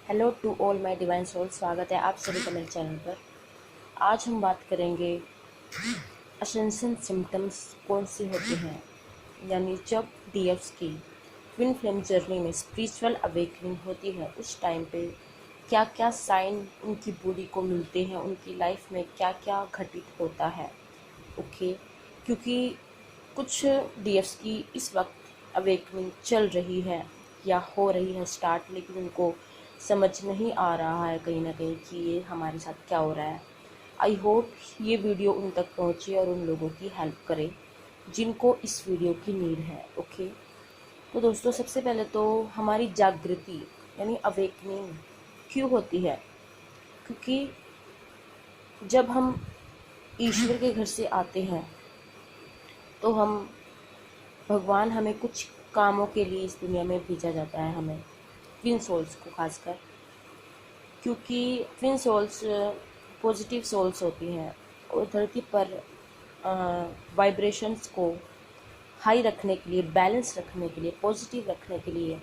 Hello to all my divine soul, स्वागत है आप सभी का मेरे चैनल पर। आज हम बात करेंगे असेंशन सिम्टम्स कौन से होते हैं, यानी जब डीएफ्स की ट्विन फ्लेम जर्नी में स्पिरिचुअल अवेकनिंग होती है उस टाइम पे क्या क्या साइन उनकी बॉडी को मिलते हैं, उनकी लाइफ में क्या क्या घटित होता है। ओके, क्योंकि कुछ डीएफ्स की इस वक्त अवेकनिंग चल रही है या हो रही है स्टार्ट, लेकिन उनको समझ नहीं आ रहा है कहीं ना कहीं कि ये हमारे साथ क्या हो रहा है। आई होप ये वीडियो उन तक पहुँचे और उन लोगों की हेल्प करे जिनको इस वीडियो की नीड है। ओके, तो दोस्तों सबसे पहले तो हमारी जागृति यानी अवेकनिंग क्यों होती है, क्योंकि जब हम ईश्वर के घर से आते हैं तो हम भगवान हमें कुछ कामों के लिए इस दुनिया में भेजा जाता है, हमें ट्विन सोल्स को खासकर, क्योंकि ट्विन सोल्स पॉजिटिव सोल्स होती हैं और धरती पर वाइब्रेशंस को हाई रखने के लिए, बैलेंस रखने के लिए, पॉजिटिव रखने के लिए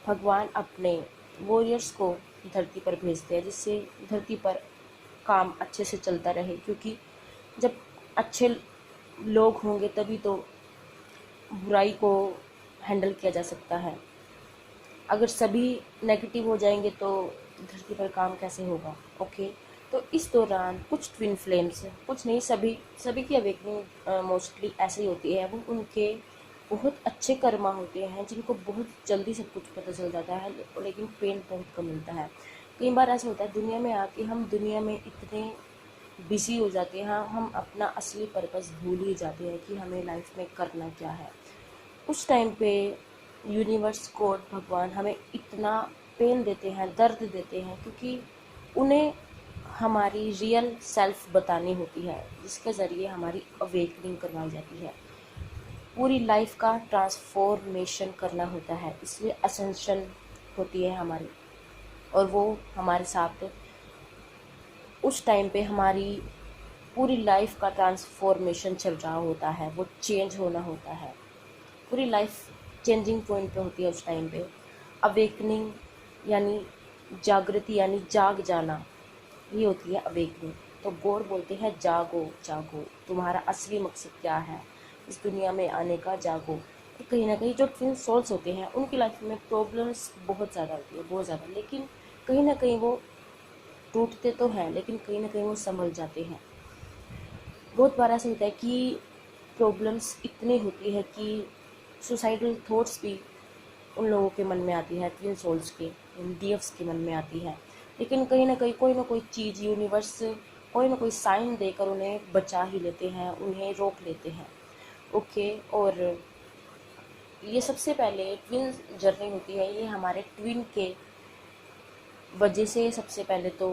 भगवान अपने वॉरियर्स को धरती पर भेजते हैं, जिससे धरती पर काम अच्छे से चलता रहे। क्योंकि जब अच्छे लोग होंगे तभी तो बुराई को हैंडल किया जा सकता है। अगर सभी नेगेटिव हो जाएंगे तो धरती पर काम कैसे होगा। ओके, तो इस दौरान कुछ ट्विन फ्लेम्स, कुछ नहीं, सभी सभी की अवेकनिंग मोस्टली ऐसे ही होती है। वो उनके बहुत अच्छे कर्मा होते हैं जिनको बहुत जल्दी सब कुछ पता चल जाता है, लेकिन पेन बहुत कम मिलता है। कई बार ऐसा होता है दुनिया में आके हम दुनिया में इतने बिजी हो जाते हैं, हम अपना असली पर्पस भूल ही जाते हैं कि हमें लाइफ में करना क्या है। उस टाइम पे यूनिवर्स गॉड भगवान हमें इतना पेन देते हैं, दर्द देते हैं, क्योंकि उन्हें हमारी रियल सेल्फ बतानी होती है, जिसके ज़रिए हमारी अवेकनिंग करवाई जाती है। पूरी लाइफ का ट्रांसफॉर्मेशन करना होता है, इसलिए असेंशन होती है हमारी। और वो हमारे साथ उस टाइम पे हमारी पूरी लाइफ का ट्रांसफॉर्मेशन चल रहा होता है, वो चेंज होना होता है। पूरी लाइफ चेंजिंग पॉइंट पे होती है उस टाइम पे। अवेकनिंग यानी जागृति, यानी जाग जाना, ये होती है अवेकनिंग। तो गॉड बोलते हैं जागो जागो, तुम्हारा असली मकसद क्या है इस दुनिया में आने का, जागो। तो कहीं ना कहीं जो ट्विन सोल्स होते हैं उनकी लाइफ में प्रॉब्लम्स बहुत ज़्यादा होती है, बहुत ज़्यादा, लेकिन कहीं ना कहीं वो टूटते तो हैं, लेकिन कहीं ना कहीं वो संभल जाते हैं। बहुत बार ऐसा होता है कि प्रॉब्लम्स इतनी होती है कि सुसाइडल थॉट्स भी उन लोगों के मन में आती है, ट्विन सोल्स के, डीएफ्स के मन में आती है। लेकिन कहीं ना कोई चीज़, यूनिवर्स कोई ना कोई साइन देकर उन्हें बचा ही लेते हैं, उन्हें रोक लेते हैं। ओके, और ये सबसे पहले ट्विन जर्नी होती है, ये हमारे ट्विन के वजह से सबसे पहले तो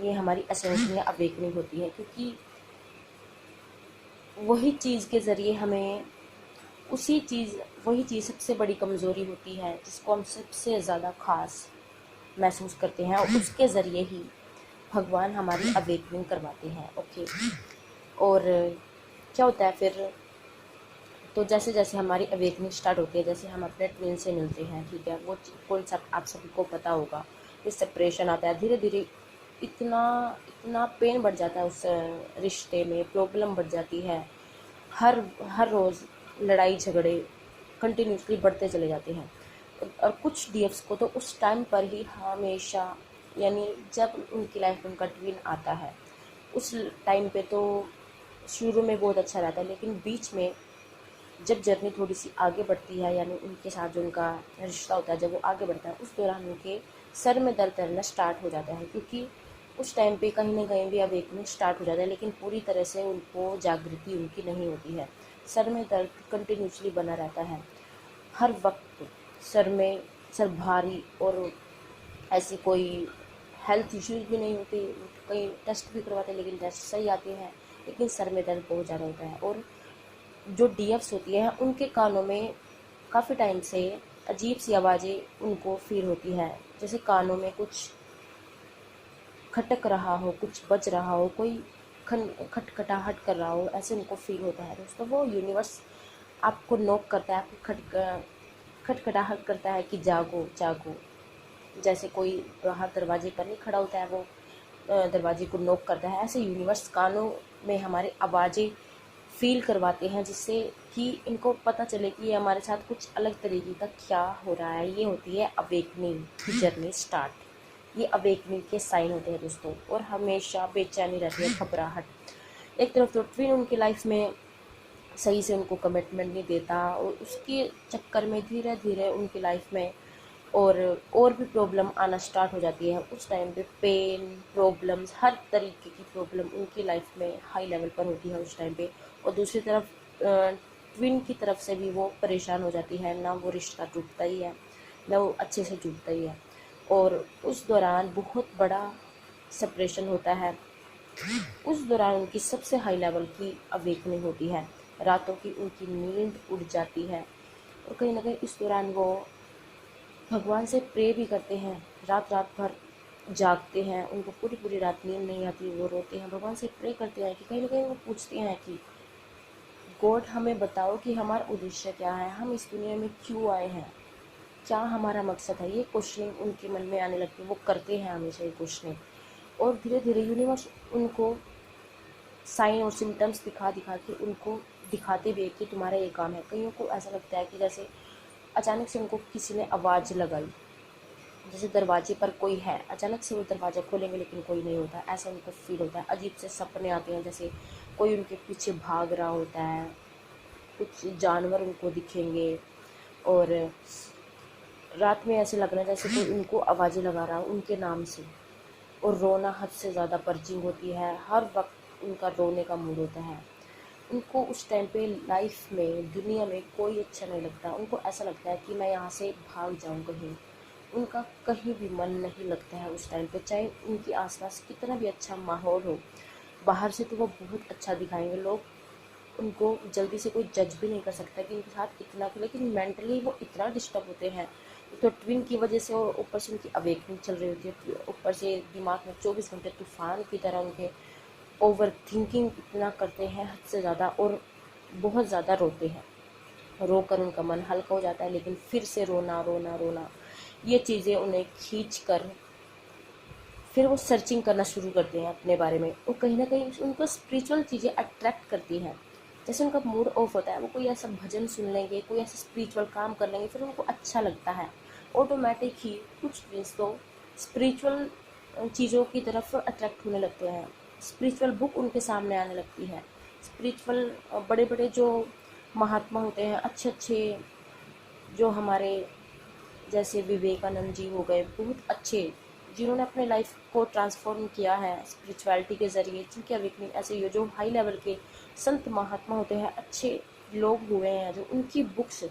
ये हमारी असेंशन या अवेकनिंग होती है, क्योंकि वही चीज़ के ज़रिए हमें उसी चीज़ वही चीज़ सबसे बड़ी कमज़ोरी होती है जिसको हम सबसे ज़्यादा खास महसूस करते हैं, और उसके ज़रिए ही भगवान हमारी अवेकनिंग करवाते हैं। ओके, और क्या होता है फिर, तो जैसे जैसे हमारी अवेकनिंग स्टार्ट होती है, जैसे हम अपने ट्विन से मिलते हैं, ठीक है, वो कॉन्सेप्ट आप सभी को पता होगा। फिर सेपरेशन आता है, धीरे धीरे इतना इतना पेन बढ़ जाता है उस रिश्ते में, प्रॉब्लम बढ़ जाती है, हर हर रोज़ लड़ाई झगड़े कंटिन्यूसली बढ़ते चले जाते हैं। और कुछ डीएफ्स को तो उस टाइम पर ही हमेशा, यानी जब उनकी लाइफ में उनका ट्विन आता है उस टाइम पे तो शुरू में बहुत अच्छा रहता है, लेकिन बीच में जब जर्नी थोड़ी सी आगे बढ़ती है, यानी उनके साथ जो उनका रिश्ता होता है जब वो आगे बढ़ता है, उस दौरान उनके सर में दर्द रहना स्टार्ट हो जाता है, क्योंकि उस टाइम पे कहीं ना कहीं भी अवेकनिंग स्टार्ट हो जाता है, लेकिन पूरी तरह से उनको जागृति उनकी नहीं होती है। सर में दर्द कंटिन्यूसली बना रहता है हर वक्त, सर भारी, और ऐसी कोई हेल्थ इश्यूज भी नहीं होती। कई टेस्ट भी करवाते हैं लेकिन टेस्ट सही आते हैं, लेकिन सर में दर्द बहुत ज़्यादा होता है। और जो डीएफ्स होती है उनके कानों में काफ़ी टाइम से अजीब सी आवाज़ें उनको फील होती है, जैसे कानों में कुछ खटक रहा हो, कुछ बज रहा हो, कोई खटखटाहट कर रहा हो, ऐसे उनको फील होता है। दोस्तों वो यूनिवर्स आपको नॉक करता है, आपको खटखटाहट करता है कि जागो जागो, जैसे कोई बाहर दरवाजे पर नहीं खड़ा होता है, वो दरवाजे को नॉक करता है, ऐसे यूनिवर्स कानों में हमारे आवाज़ें फील करवाते हैं, जिससे कि इनको पता चले कि ये हमारे साथ कुछ अलग तरीके का क्या हो रहा है। ये होती है अवेकनिंग की जर्नी स्टार्ट। ये अवेकनिंग के साइन होते हैं दोस्तों, और हमेशा बेचैनी रहती है, घबराहट। एक तरफ तो ट्विन उनकी लाइफ में सही से उनको कमिटमेंट नहीं देता, और उसके चक्कर में धीरे धीरे उनकी लाइफ में और भी प्रॉब्लम आना स्टार्ट हो जाती है। उस टाइम पे पेन, प्रॉब्लम्स, हर तरीके की प्रॉब्लम उनकी लाइफ में हाई लेवल पर होती है उस टाइम पे। और दूसरी तरफ ट्विन की तरफ से भी वो परेशान हो जाती है, ना वो रिश्ता टूटता ही है, ना वो अच्छे से जुड़ता ही है। और उस दौरान बहुत बड़ा सेपरेशन होता है। उस दौरान उनकी सबसे हाई लेवल की अवेकनिंग होती है, रातों की उनकी नींद उड़ जाती है, और कहीं ना कहीं इस दौरान वो भगवान से प्रे भी करते हैं, रात रात भर जागते हैं, उनको पूरी पूरी रात नींद नहीं आती, वो रोते हैं, भगवान से प्रे करते हैं कि कहीं ना कहीं वो पूछते हैं कि गॉड हमें बताओ कि हमारा उद्देश्य क्या है, हम इस दुनिया में क्यों आए हैं, क्या हमारा मकसद है। ये क्वेश्चनिंग उनके मन में आने लगती है, वो करते हैं हमेशा ये क्वेश्चनिंग। और धीरे धीरे यूनिवर्स उनको साइन और सिम्टम्स दिखा दिखा के उनको दिखाते भी है कि तुम्हारा ये काम है। कईयों को ऐसा लगता है कि जैसे अचानक से उनको किसी ने आवाज़ लगाई, जैसे दरवाजे पर कोई है, अचानक से वो दरवाज़ा खोलेंगे लेकिन कोई नहीं होता, ऐसा उनको फील होता है। अजीब से सपने आते हैं, जैसे कोई उनके पीछे भाग रहा होता है, कुछ जानवर उनको दिखेंगे, और रात में ऐसे लगना जैसे कोई उनको आवाज़ें लगा रहा हो उनके नाम से। और रोना हद से ज़्यादा पर्जिंग होती है, हर वक्त उनका रोने का मूड होता है। उनको उस टाइम पे लाइफ में, दुनिया में कोई अच्छा नहीं लगता, उनको ऐसा लगता है कि मैं यहाँ से भाग जाऊँ कहीं। उनका कहीं भी मन नहीं लगता है उस टाइम पे, चाहे उनके आसपास कितना भी अच्छा माहौल हो। बाहर से तो वो बहुत अच्छा दिखाएंगे, लोग उनको जल्दी से कोई जज भी नहीं कर सकता कि उनके साथ इतना, लेकिन मेंटली वो इतना डिस्टर्ब होते हैं। तो ट्विन की वजह से, और ऊपर से उनकी अवेकनिंग चल रही होती है, ऊपर से दिमाग में 24 घंटे तूफान की तरह उनके ओवर थिंकिंग इतना करते हैं हद से ज़्यादा, और बहुत ज़्यादा रोते हैं। रोकर उनका मन हल्का हो जाता है, लेकिन फिर से रोना रोना रोना, ये चीज़ें उन्हें खींच कर फिर वो सर्चिंग करना शुरू करते हैं अपने बारे में। और कहीं ना कहीं उनको स्पिरिचुअल चीज़ें अट्रैक्ट करती हैं। जैसे उनका मूड ऑफ होता है, वो कोई ऐसा भजन सुन लेंगे, कोई ऐसा स्पिरिचुअल काम कर लेंगे, फिर उनको अच्छा लगता है। ऑटोमेटिक ही कुछ मीन्स तो स्पिरिचुअल चीज़ों की तरफ अट्रैक्ट होने लगते हैं, स्पिरिचुअल बुक उनके सामने आने लगती है। स्पिरिचुअल बड़े बड़े जो महात्मा होते हैं, अच्छे अच्छे, जो हमारे जैसे विवेकानंद जी हो गए, बहुत अच्छे, जिन्होंने अपने लाइफ को ट्रांसफॉर्म किया है स्पिरिचुअलिटी के ज़रिए, जिनकी अवेकनिंग ऐसे ही हो, जो हाई लेवल के संत महात्मा होते हैं, अच्छे लोग हुए हैं, जो उनकी बुक्स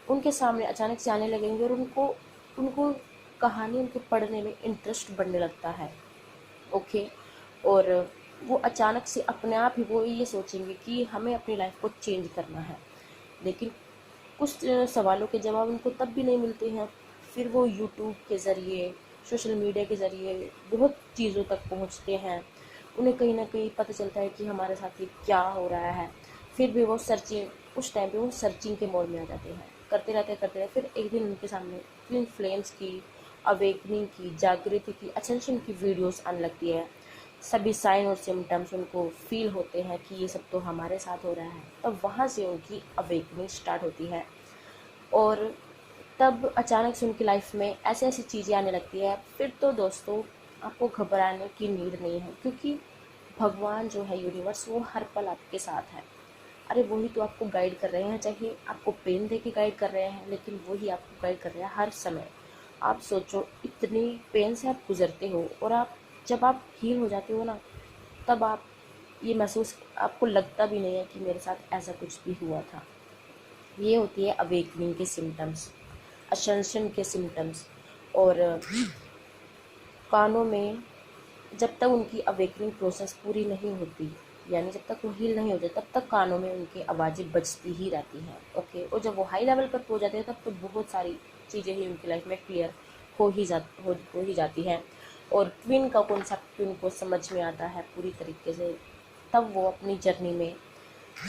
उनके सामने अचानक से आने लगेंगे, और उनको उनको कहानी उनके पढ़ने में इंटरेस्ट बढ़ने लगता है। ओके। और वो अचानक से अपने आप ही वो ये सोचेंगे कि हमें अपनी लाइफ को चेंज करना है, लेकिन कुछ सवालों के जवाब उनको तब भी नहीं मिलते हैं। फिर वो यूट्यूब के ज़रिए, सोशल मीडिया के ज़रिए बहुत चीज़ों तक पहुंचते हैं। उन्हें कहीं ना कहीं पता चलता है कि हमारे साथ ये क्या हो रहा है। फिर भी वो सर्चिंग, उस टाइम पे वो सर्चिंग के मोड में आ जाते हैं, करते रहते करते रहते। फिर एक दिन उनके सामने ट्विन फ्लेम्स की अवेकनिंग की, जागृति की, असेंशन की वीडियोस आने लगती है। सभी साइन और सिम्टम्स उनको फील होते हैं कि ये सब तो हमारे साथ हो रहा है। तब वहाँ से उनकी अवेकनिंग स्टार्ट होती है, और तब अचानक से उनकी लाइफ में ऐसे ऐसी चीज़ें आने लगती है। फिर तो दोस्तों आपको घबराने की नीड नहीं है, क्योंकि भगवान जो है, यूनिवर्स, वो हर पल आपके साथ है। अरे वही तो आपको गाइड कर रहे हैं, चाहे आपको पेन दे के गाइड कर रहे हैं, लेकिन वही आपको गाइड कर रहे हैं हर समय। आप सोचो, इतनी पेन से आप गुजरते हो, और आप जब आप हील हो जाते हो ना, तब आप ये महसूस, आपको लगता भी नहीं है कि मेरे साथ ऐसा कुछ भी हुआ था। ये होती है अवेकनिंग के सिम्टम्स, असेंशन के सिम्टम्स। और कानों में जब तक उनकी अवेकनिंग प्रोसेस पूरी नहीं होती, यानी जब तक वो हील नहीं होते, तब तक कानों में उनकी आवाज़ें बजती ही रहती हैं। ओके। और जब वो हाई लेवल पर पहुंच जाते हैं, तब तो बहुत सारी चीज़ें ही उनकी लाइफ में क्लियर हो ही जाती हैं, और ट्विन का कॉन्सेप्ट उनको समझ में आता है पूरी तरीके से। तब वो अपनी जर्नी में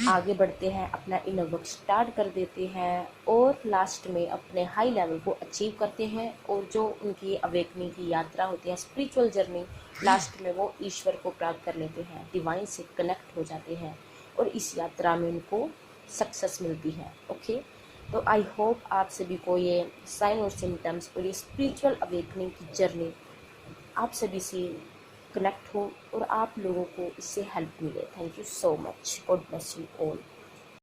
आगे बढ़ते हैं, अपना इनर वर्क स्टार्ट कर देते हैं और लास्ट में अपने हाई लेवल को अचीव करते हैं। और जो उनकी अवेकनिंग की यात्रा होती है, स्पिरिचुअल जर्नी, लास्ट में वो ईश्वर को प्राप्त कर लेते हैं, डिवाइन से कनेक्ट हो जाते हैं और इस यात्रा में उनको सक्सेस मिलती है। ओके, तो आई होप आप सभी को ये साइन और सिम्टम्स और ये स्पिरिचुअल अवेकनिंग की जर्नी आप सभी से कनेक्ट हो और आप लोगों को इससे हेल्प मिले। Thank you so much. God bless you all.